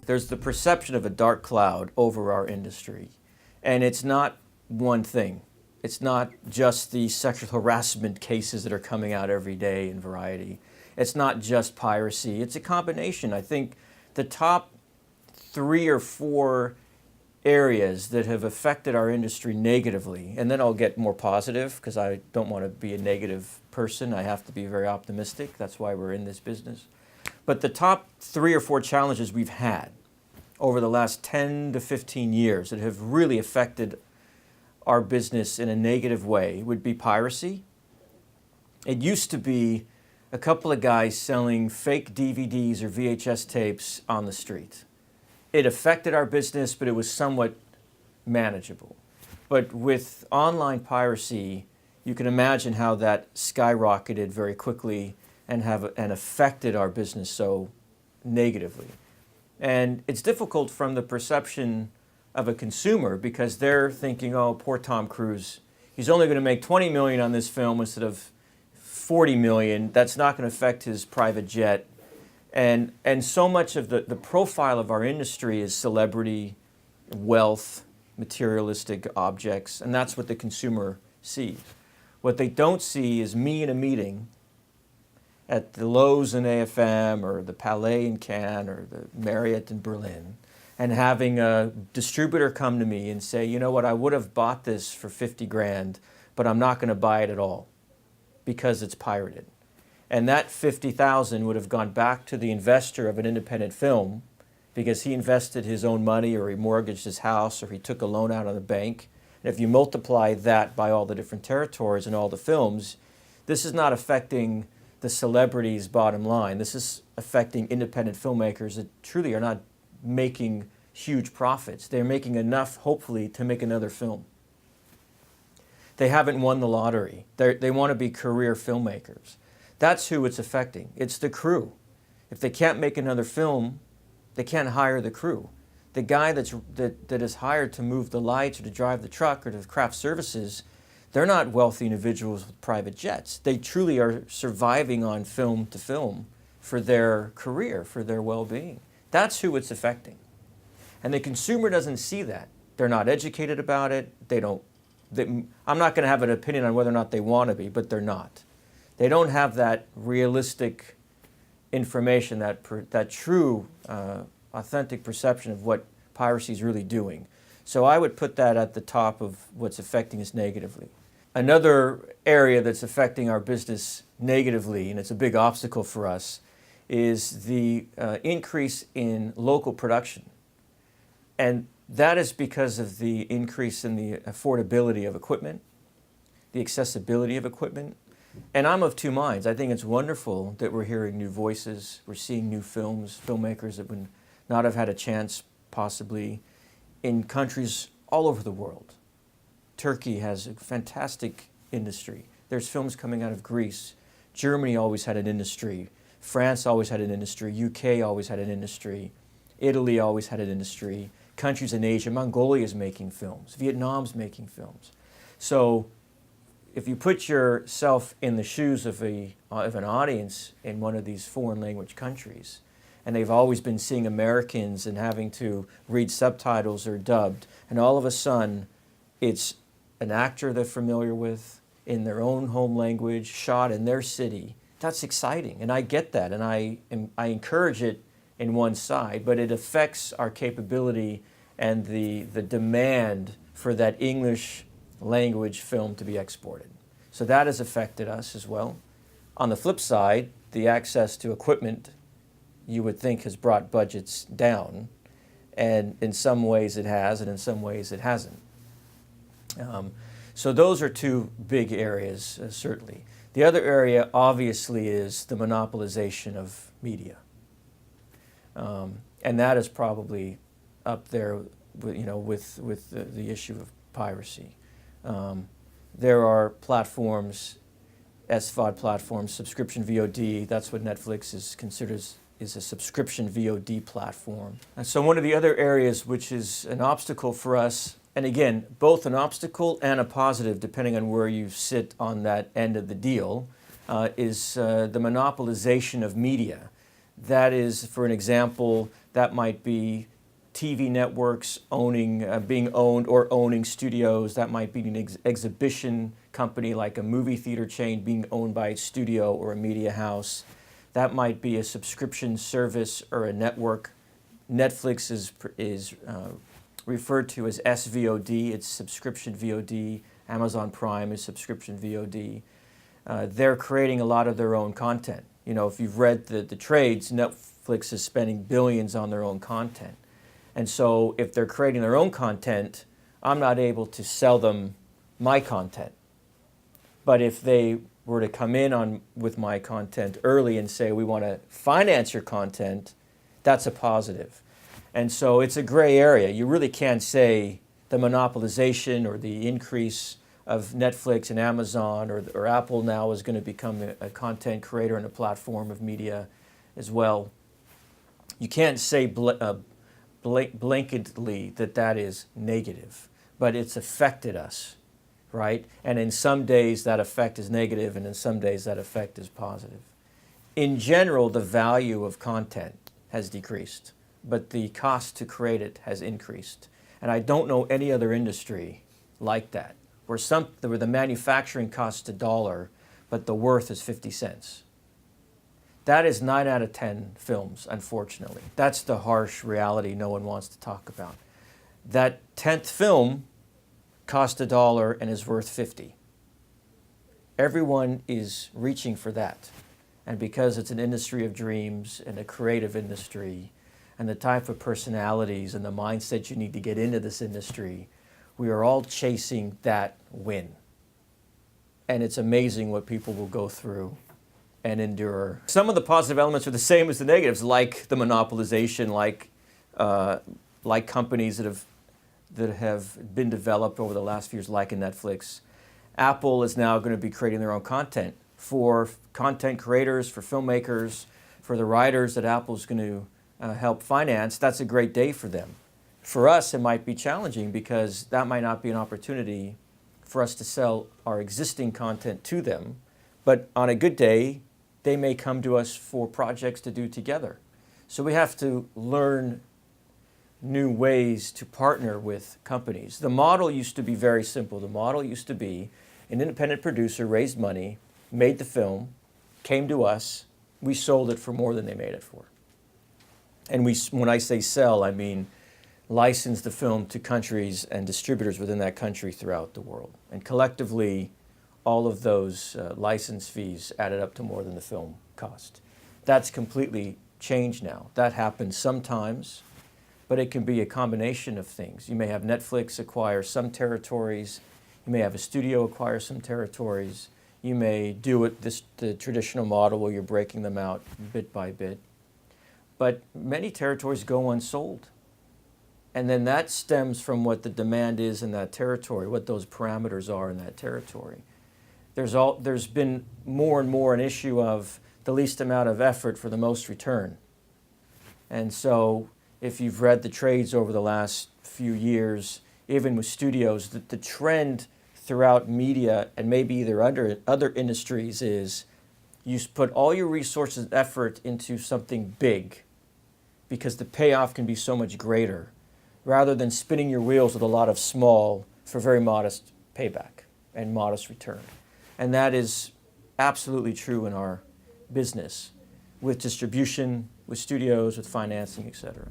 There's the perception of a dark cloud over our industry. And it's not one thing. It's not just the sexual harassment cases that are coming out every day in Variety. It's not just piracy. It's a combination. I think the top 3 or 4 areas that have affected our industry negatively, and then I'll get more positive because I don't want to be a negative person. I have to be very optimistic. That's why we're in this business. But the top 3 or 4 challenges we've had over the last 10 to 15 years that have really affected our business in a negative way would be piracy. It used to be a couple of guys selling fake DVDs or VHS tapes on the street. It affected our business, but it was somewhat manageable. But with online piracy, you can imagine how that skyrocketed very quickly and affected our business so negatively. And it's difficult from the perception of a consumer because they're thinking, oh, poor Tom Cruise, he's only going to make $20 million on this film instead of $40 million. That's not going to affect his private jet. And so much of the profile of our industry is celebrity, wealth, materialistic objects, and that's what the consumer sees. What they don't see is me in a meeting at the Lowe's in AFM or the Palais in Cannes or the Marriott in Berlin and having a distributor come to me and say, you know what, I would have bought this for 50 grand, but I'm not going to buy it at all because it's pirated. And that 50,000 would have gone back to the investor of an independent film because he invested his own money or he mortgaged his house or he took a loan out on the bank. And if you multiply that by all the different territories and all the films, this is not affecting the celebrities' bottom line. This is affecting independent filmmakers that truly are not making huge profits. They're making enough, hopefully, to make another film. They haven't won the lottery. They want to be career filmmakers. That's who it's affecting. It's the crew. If they can't make another film, they can't hire the crew. The guy that is hired to move the lights or to drive the truck or to craft services, they're not wealthy individuals with private jets. They truly are surviving on film to film for their career, for their well-being. That's who it's affecting. And the consumer doesn't see that. They're not educated about it. I'm not going to have an opinion on whether or not they want to be, but they're not. They don't have that realistic information, that true, authentic perception of what piracy is really doing. So I would put that at the top of what's affecting us negatively. Another area that's affecting our business negatively, and it's a big obstacle for us, is the increase in local production. And that is because of the increase in the affordability of equipment, the accessibility of equipment. And I'm of two minds. I think it's wonderful that we're hearing new voices, we're seeing new films, filmmakers that would not have had a chance possibly in countries all over the world. Turkey has a fantastic industry. There's films coming out of Greece. Germany always had an industry. France always had an industry. UK always had an industry. Italy always had an industry. Countries in Asia, Mongolia is making films. Vietnam's making films. So if you put yourself in the shoes of an audience in one of these foreign language countries, and they've always been seeing Americans and having to read subtitles or dubbed, and all of a sudden it's an actor they're familiar with in their own home language, shot in their city. That's exciting, and I get that, and I encourage it in one side, but it affects our capability and the demand for that English language film to be exported. So that has affected us as well. On the flip side, the access to equipment you would think has brought budgets down, and in some ways it has, and in some ways it hasn't. So those are two big areas, certainly. The other area, obviously, is the monopolization of media. And that is probably up there, with the issue of piracy. There are platforms, SVOD platforms, subscription VOD. That's what Netflix is considered is a subscription VOD platform. And so one of the other areas which is an obstacle for us, and again, both an obstacle and a positive, depending on where you sit on that end of the deal, is the monopolization of media. That is, for an example, that might be TV networks being owned or owning studios. That might be an exhibition company like a movie theater chain being owned by a studio or a media house. That might be a subscription service or a network. Netflix is referred to as SVOD. It's subscription VOD. Amazon Prime is subscription VOD. They're creating a lot of their own content. You know, if you've read the trades, Netflix is spending billions on their own content. And so if they're creating their own content, I'm not able to sell them my content. But if they were to come in with my content early and say, we want to finance your content, that's a positive. And so it's a gray area. You really can't say the monopolization or the increase of Netflix and Amazon or Apple now is going to become a content creator and a platform of media as well. You can't say blanketly that is negative, but it's affected us, right? And in some days that effect is negative, and in some days that effect is positive. In general, the value of content has decreased, but the cost to create it has increased. And I don't know any other industry like that, where the manufacturing costs $1, but the worth is 50 cents. That is 9 out of 10 films, unfortunately. That's the harsh reality no one wants to talk about. That 10th film cost $1 and is worth 50. Everyone is reaching for that. And because it's an industry of dreams and a creative industry, and the type of personalities and the mindset you need to get into this industry, we are all chasing that win. And it's amazing what people will go through and endure. Some of the positive elements are the same as the negatives, like the monopolization, like companies that have been developed over the last few years, like in Netflix. Apple is now going to be creating their own content for content creators, for filmmakers, for the writers that Apple's going to help finance. That's a great day for them. For us, it might be challenging because that might not be an opportunity for us to sell our existing content to them. But on a good day, they may come to us for projects to do together. So we have to learn new ways to partner with companies. The model used to be very simple. The model used to be an independent producer raised money, made the film, came to us, we sold it for more than they made it for. And when I say sell, I mean license the film to countries and distributors within that country throughout the world. And collectively, all of those license fees added up to more than the film cost. That's completely changed now. That happens sometimes, but it can be a combination of things. You may have Netflix acquire some territories. You may have a studio acquire some territories. You may do it the traditional model where you're breaking them out bit by bit. But many territories go unsold. And then that stems from what the demand is in that territory, what those parameters are in that territory. There's been more and more an issue of the least amount of effort for the most return. And so if you've read the trades over the last few years, even with studios, the trend throughout media and maybe either other industries is you put all your resources and effort into something big because the payoff can be so much greater, rather than spinning your wheels with a lot of small for very modest payback and modest return. And that is absolutely true in our business with distribution, with studios, with financing, et cetera.